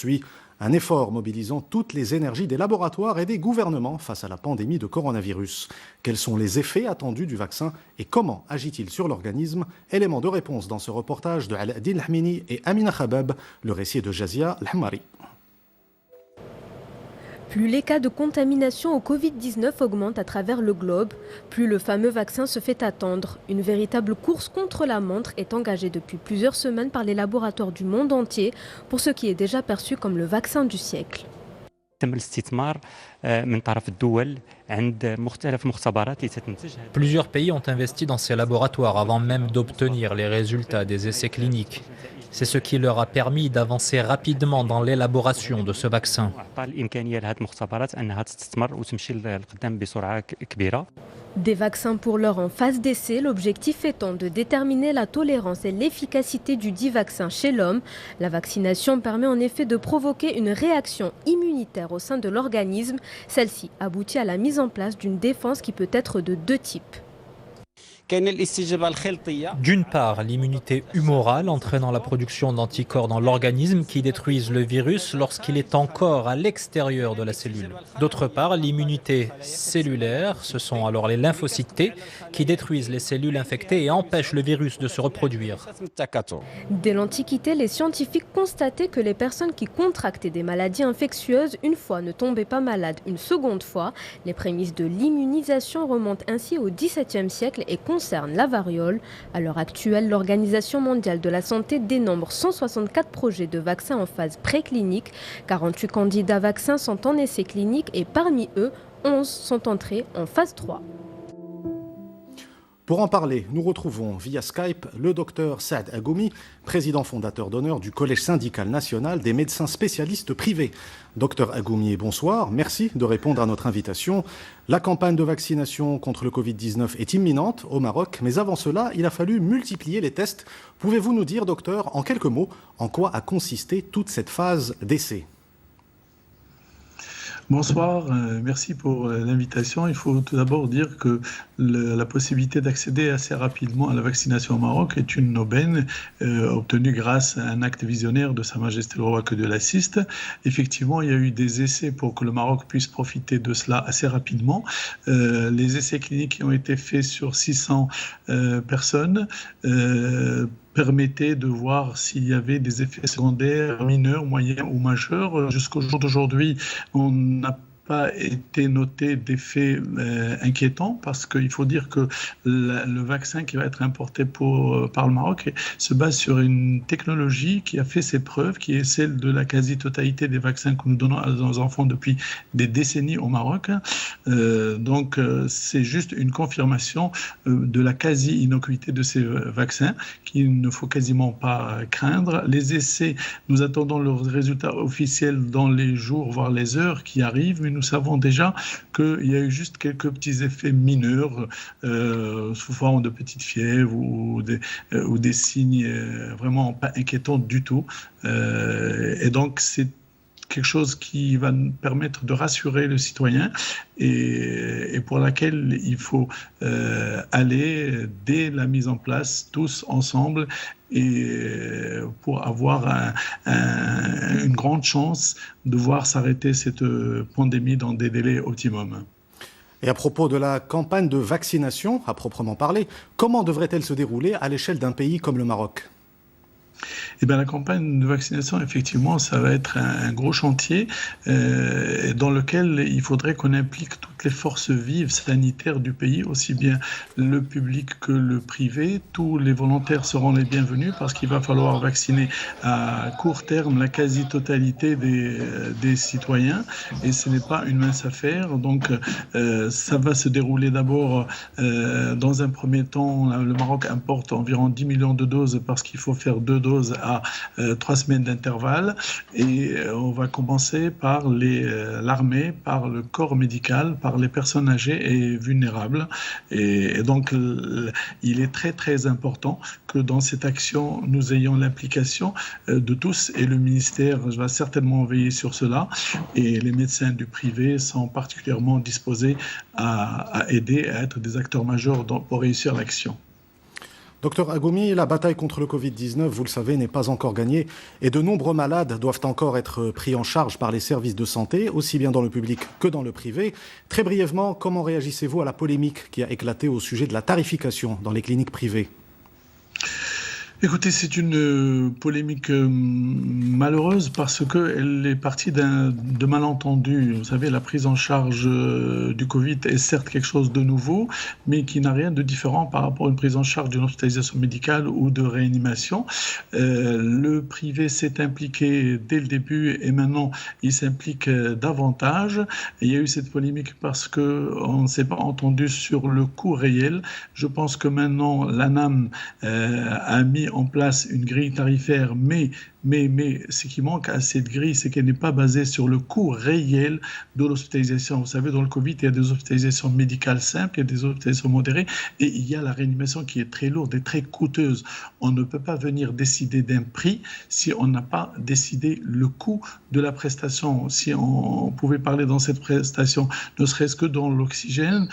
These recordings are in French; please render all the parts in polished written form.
poursuit. Un effort mobilisant toutes les énergies des laboratoires et des gouvernements face à la pandémie de coronavirus. Quels sont les effets attendus du vaccin et comment agit-il sur l'organisme? Élément de réponse dans ce reportage de Al-Adil Hamini et Amina Khabab, le récit de Jazia Al-Hamari. Plus les cas de contamination au Covid-19 augmentent à travers le globe, plus le fameux vaccin se fait attendre. Une véritable course contre la montre est engagée depuis plusieurs semaines par les laboratoires du monde entier pour ce qui est déjà perçu comme le vaccin du siècle. Plusieurs pays ont investi dans ces laboratoires avant même d'obtenir les résultats des essais cliniques. C'est ce qui leur a permis d'avancer rapidement dans l'élaboration de ce vaccin. Des vaccins pour l'heure en phase d'essai, l'objectif étant de déterminer la tolérance et l'efficacité du dit vaccin chez l'homme. La vaccination permet en effet de provoquer une réaction immunitaire au sein de l'organisme. Celle-ci aboutit à la mise en place d'une défense qui peut être de deux types. D'une part, l'immunité humorale entraînant la production d'anticorps dans l'organisme qui détruisent le virus lorsqu'il est encore à l'extérieur de la cellule. D'autre part, l'immunité cellulaire, ce sont alors les lymphocytes T qui détruisent les cellules infectées et empêchent le virus de se reproduire. Dès l'Antiquité, les scientifiques constataient que les personnes qui contractaient des maladies infectieuses une fois ne tombaient pas malades une seconde fois. Les prémices de l'immunisation remontent ainsi au XVIIe siècle et concerne la variole. À l'heure actuelle, l'Organisation mondiale de la santé dénombre 164 projets de vaccins en phase préclinique. 48 candidats vaccins sont en essai clinique et parmi eux, 11 sont entrés en phase 3. Pour en parler, nous retrouvons via Skype le docteur Saad Agoumi, président fondateur d'honneur du Collège syndical national des médecins spécialistes privés. Docteur Agoumi, bonsoir. Merci de répondre à notre invitation. La campagne de vaccination contre le Covid-19 est imminente au Maroc, mais avant cela, il a fallu multiplier les tests. Pouvez-vous nous dire, docteur, en quelques mots, en quoi a consisté toute cette phase d'essai ? Bonsoir, merci pour l'invitation. Il faut tout d'abord dire que la possibilité d'accéder assez rapidement à la vaccination au Maroc est une aubaine obtenue grâce à un acte visionnaire de Sa Majesté le Roi que Dieu l'assiste. Effectivement, il y a eu des essais pour que le Maroc puisse profiter de cela assez rapidement. Les essais cliniques qui ont été faits sur 600 personnes permettait de voir s'il y avait des effets secondaires mineurs, moyens ou majeurs. Jusqu'au jour d'aujourd'hui, on n'a pas été noté d'effets inquiétants parce qu'il faut dire que le vaccin qui va être importé par le Maroc se base sur une technologie qui a fait ses preuves, qui est celle de la quasi-totalité des vaccins que nous donnons à nos enfants depuis des décennies au Maroc. Donc c'est juste une confirmation de la quasi-innocuité de ces vaccins qu'il ne faut quasiment pas craindre. Les essais, nous attendons leurs résultats officiels dans les jours, voire les heures qui arrivent, mais nous savons déjà qu'il y a eu juste quelques petits effets mineurs sous forme de petites fièvres ou des signes vraiment pas inquiétants du tout. Et donc, c'est quelque chose qui va nous permettre de rassurer le citoyen et pour laquelle il faut aller dès la mise en place, tous ensemble, et pour avoir une grande chance de voir s'arrêter cette pandémie dans des délais optimums. Et à propos de la campagne de vaccination, à proprement parler, comment devrait-elle se dérouler à l'échelle d'un pays comme le Maroc ? Eh bien, la campagne de vaccination, effectivement, ça va être un gros chantier dans lequel il faudrait qu'on implique toutes les forces vives sanitaires du pays, aussi bien le public que le privé. Tous les volontaires seront les bienvenus parce qu'il va falloir vacciner à court terme la quasi-totalité des citoyens et ce n'est pas une mince affaire. Donc, ça va se dérouler d'abord dans un premier temps. Le Maroc importe environ 10 millions de doses parce qu'il faut faire 2 doses à 3 semaines d'intervalle et on va commencer par l'armée, par le corps médical, par les personnes âgées et vulnérables et donc il est très très important que dans cette action nous ayons l'implication de tous et le ministère va certainement veiller sur cela et les médecins du privé sont particulièrement disposés à aider, à être des acteurs majeurs pour réussir l'action. Docteur Agoumi, la bataille contre le Covid-19, vous le savez, n'est pas encore gagnée et de nombreux malades doivent encore être pris en charge par les services de santé, aussi bien dans le public que dans le privé. Très brièvement, comment réagissez-vous à la polémique qui a éclaté au sujet de la tarification dans les cliniques privées ? Écoutez, c'est une polémique malheureuse parce qu'elle est partie de malentendus. Vous savez, la prise en charge du Covid est certes quelque chose de nouveau, mais qui n'a rien de différent par rapport à une prise en charge d'une hospitalisation médicale ou de réanimation. Le privé s'est impliqué dès le début et maintenant il s'implique davantage. Et il y a eu cette polémique parce qu'on ne s'est pas entendu sur le coût réel. Je pense que maintenant l'ANAM a mis en place une grille tarifaire, mais ce qui manque à cette grille, c'est qu'elle n'est pas basée sur le coût réel de l'hospitalisation. Vous savez, dans le Covid, il y a des hospitalisations médicales simples, il y a des hospitalisations modérées, et il y a la réanimation qui est très lourde et très coûteuse. On ne peut pas venir décider d'un prix si on n'a pas décidé le coût de la prestation. Si on pouvait parler dans cette prestation, ne serait-ce que dans l'oxygène,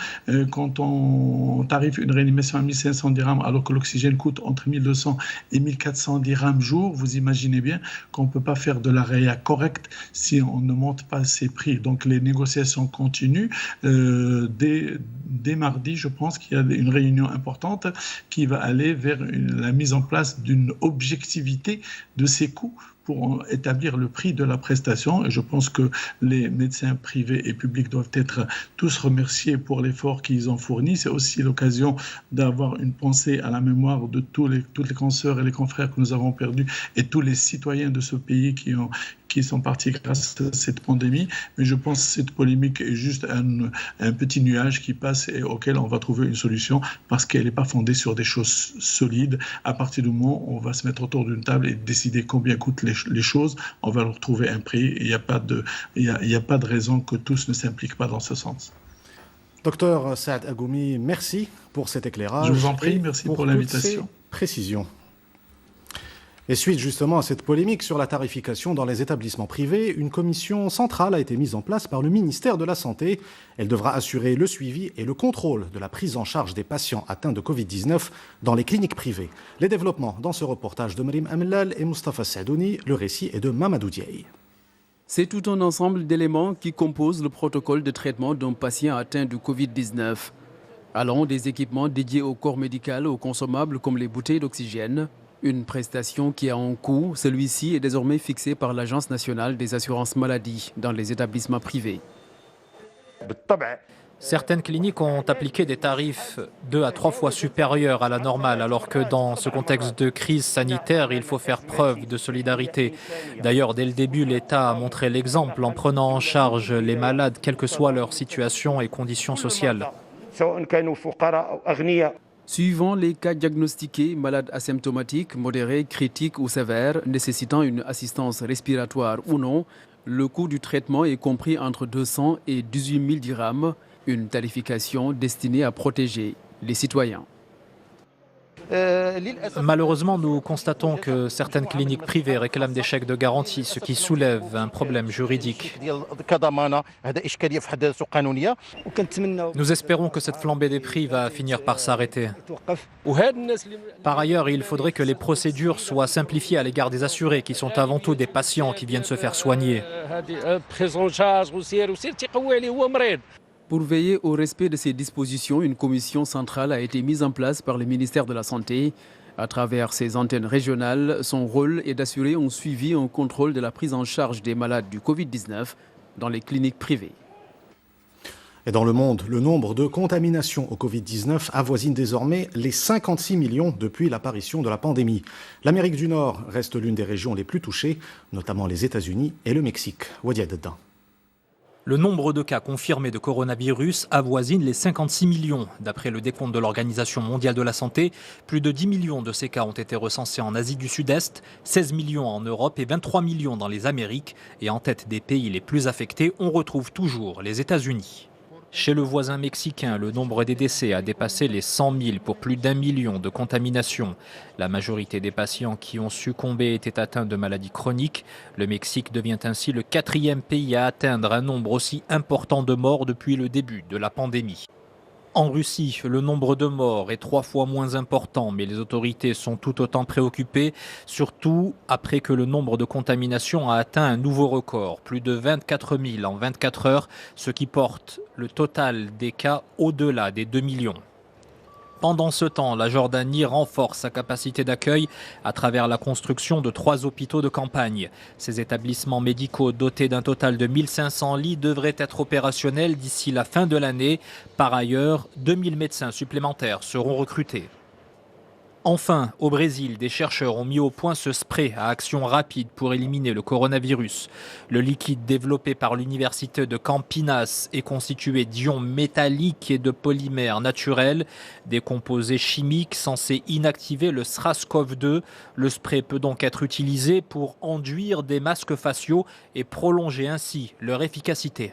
quand on tarife une réanimation à 1500 dirhams, alors que l'oxygène coûte entre 1200 et 1400 dirhams jour, vous imaginez bien qu'on ne peut pas faire de la réa correcte si on ne monte pas ces prix. Donc les négociations continuent. Dès mardi, je pense qu'il y a une réunion importante qui va aller vers la mise en place d'une objectivité de ces coûts pour établir le prix de la prestation. Et je pense que les médecins privés et publics doivent être tous remerciés pour l'effort qu'ils ont fourni. C'est aussi l'occasion d'avoir une pensée à la mémoire de toutes les consoeurs et les confrères que nous avons perdus et tous les citoyens de ce pays qui sont partis grâce à cette pandémie. Mais je pense que cette polémique est juste un petit nuage qui passe et auquel on va trouver une solution parce qu'elle n'est pas fondée sur des choses solides. À partir du moment où on va se mettre autour d'une table et décider combien coûtent les choses, on va leur trouver un prix. Il n'y a pas de raison que tous ne s'impliquent pas dans ce sens. Docteur Saad Agoumi, merci pour cet éclairage. Je vous en prie, merci pour l'invitation. Précision. Et suite justement à cette polémique sur la tarification dans les établissements privés, une commission centrale a été mise en place par le ministère de la Santé. Elle devra assurer le suivi et le contrôle de la prise en charge des patients atteints de Covid-19 dans les cliniques privées. Les développements dans ce reportage de Marim Amlal et Mustafa Sadouni, le récit est de Mamadou Diaye. C'est tout un ensemble d'éléments qui composent le protocole de traitement d'un patient atteint du Covid-19. Allant des équipements dédiés au corps médical aux consommables comme les bouteilles d'oxygène. Une prestation qui a un coût, celui-ci est désormais fixé par l'Agence nationale des assurances maladie dans les établissements privés. Certaines cliniques ont appliqué des tarifs 2 à 3 fois supérieurs à la normale, alors que dans ce contexte de crise sanitaire, il faut faire preuve de solidarité. D'ailleurs, dès le début, l'État a montré l'exemple en prenant en charge les malades, quelle que soit leur situation et conditions sociales. Suivant les cas diagnostiqués, malades asymptomatiques, modérés, critiques ou sévères, nécessitant une assistance respiratoire ou non, le coût du traitement est compris entre 200 et 18 000 dirhams, une tarification destinée à protéger les citoyens. Malheureusement, nous constatons que certaines cliniques privées réclament des chèques de garantie, ce qui soulève un problème juridique. Nous espérons que cette flambée des prix va finir par s'arrêter. Par ailleurs, il faudrait que les procédures soient simplifiées à l'égard des assurés, qui sont avant tout des patients qui viennent se faire soigner. Pour veiller au respect de ces dispositions, une commission centrale a été mise en place par le ministère de la Santé. À travers ses antennes régionales, son rôle est d'assurer un suivi et un contrôle de la prise en charge des malades du Covid-19 dans les cliniques privées. Et dans le monde, le nombre de contaminations au Covid-19 avoisine désormais les 56 millions depuis l'apparition de la pandémie. L'Amérique du Nord reste l'une des régions les plus touchées, notamment les États-Unis et le Mexique. Wadia Deddan. Le nombre de cas confirmés de coronavirus avoisine les 56 millions. D'après le décompte de l'Organisation mondiale de la santé, plus de 10 millions de ces cas ont été recensés en Asie du Sud-Est, 16 millions en Europe et 23 millions dans les Amériques. Et en tête des pays les plus affectés, on retrouve toujours les États-Unis. Chez le voisin mexicain, le nombre des décès a dépassé les 100 000 pour plus d'1 million de contaminations. La majorité des patients qui ont succombé étaient atteints de maladies chroniques. Le Mexique devient ainsi le 4e pays à atteindre un nombre aussi important de morts depuis le début de la pandémie. En Russie, le nombre de morts est 3 fois moins important, mais les autorités sont tout autant préoccupées, surtout après que le nombre de contaminations a atteint un nouveau record, plus de 24 000 en 24 heures, ce qui porte le total des cas au-delà des 2 millions. Pendant ce temps, la Jordanie renforce sa capacité d'accueil à travers la construction de 3 hôpitaux de campagne. Ces établissements médicaux dotés d'un total de 1500 lits devraient être opérationnels d'ici la fin de l'année. Par ailleurs, 2000 médecins supplémentaires seront recrutés. Enfin, au Brésil, des chercheurs ont mis au point ce spray à action rapide pour éliminer le coronavirus. Le liquide développé par l'université de Campinas est constitué d'ions métalliques et de polymères naturels, des composés chimiques censés inactiver le SRAS-CoV-2. Le spray peut donc être utilisé pour enduire des masques faciaux et prolonger ainsi leur efficacité.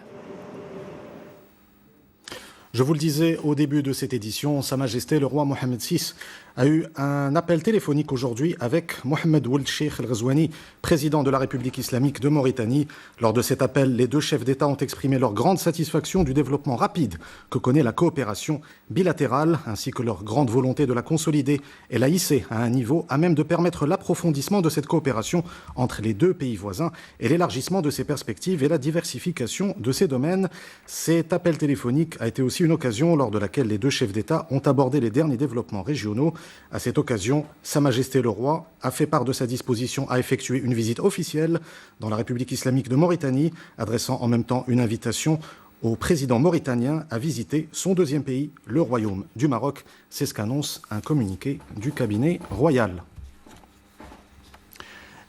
Je vous le disais au début de cette édition, Sa Majesté le roi Mohamed VI a eu un appel téléphonique aujourd'hui avec Mohamed Ould Cheikh El Ghazouani, président de la République islamique de Mauritanie. Lors de cet appel, les deux chefs d'État ont exprimé leur grande satisfaction du développement rapide que connaît la coopération bilatérale, ainsi que leur grande volonté de la consolider et la hisser à un niveau à même de permettre l'approfondissement de cette coopération entre les deux pays voisins et l'élargissement de ses perspectives et la diversification de ces domaines. Cet appel téléphonique a été aussi une occasion lors de laquelle les deux chefs d'État ont abordé les derniers développements régionaux. À cette occasion, Sa Majesté le Roi a fait part de sa disposition à effectuer une visite officielle dans la République islamique de Mauritanie, adressant en même temps une invitation au président mauritanien à visiter son deuxième pays, le Royaume du Maroc. C'est ce qu'annonce un communiqué du cabinet royal.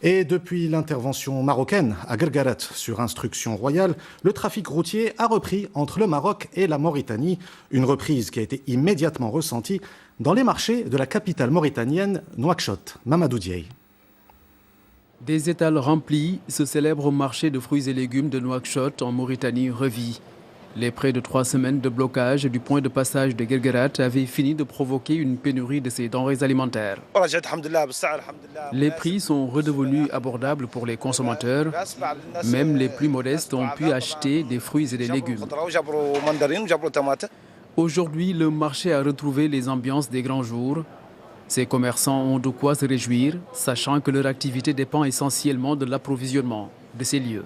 Et depuis l'intervention marocaine à Guerguerat sur instruction royale, le trafic routier a repris entre le Maroc et la Mauritanie, une reprise qui a été immédiatement ressentie dans les marchés de la capitale mauritanienne, Nouakchott. Mamadou Diaye. Des étals remplis, ce célèbre marché de fruits et légumes de Nouakchott en Mauritanie revit. Les près de 3 semaines de blocage du point de passage de Guerguerat avaient fini de provoquer une pénurie de ces denrées alimentaires. Les prix sont redevenus abordables pour les consommateurs. Même les plus modestes ont pu acheter des fruits et des légumes. Aujourd'hui, le marché a retrouvé les ambiances des grands jours. Ces commerçants ont de quoi se réjouir, sachant que leur activité dépend essentiellement de l'approvisionnement de ces lieux.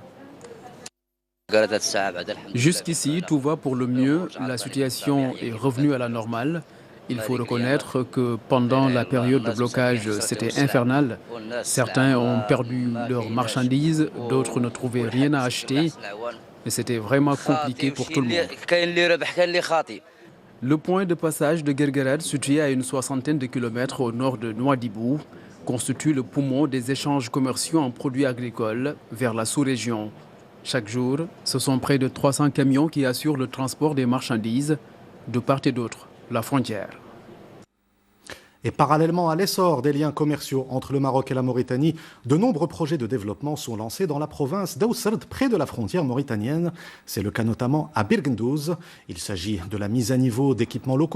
Jusqu'ici, tout va pour le mieux. La situation est revenue à la normale. Il faut reconnaître que pendant la période de blocage, c'était infernal. Certains ont perdu leurs marchandises, d'autres ne trouvaient rien à acheter. Mais c'était vraiment compliqué pour tout le monde. Le point de passage de Guerguerat, situé à une 60aine de kilomètres au nord de Nouadhibou, constitue le poumon des échanges commerciaux en produits agricoles vers la sous-région. Chaque jour, ce sont près de 300 camions qui assurent le transport des marchandises de part et d'autre la frontière. Et parallèlement à l'essor des liens commerciaux entre le Maroc et la Mauritanie, de nombreux projets de développement sont lancés dans la province d'Aousserd, près de la frontière mauritanienne. C'est le cas notamment à Birgendouz. Il s'agit de la mise à niveau d'équipements locaux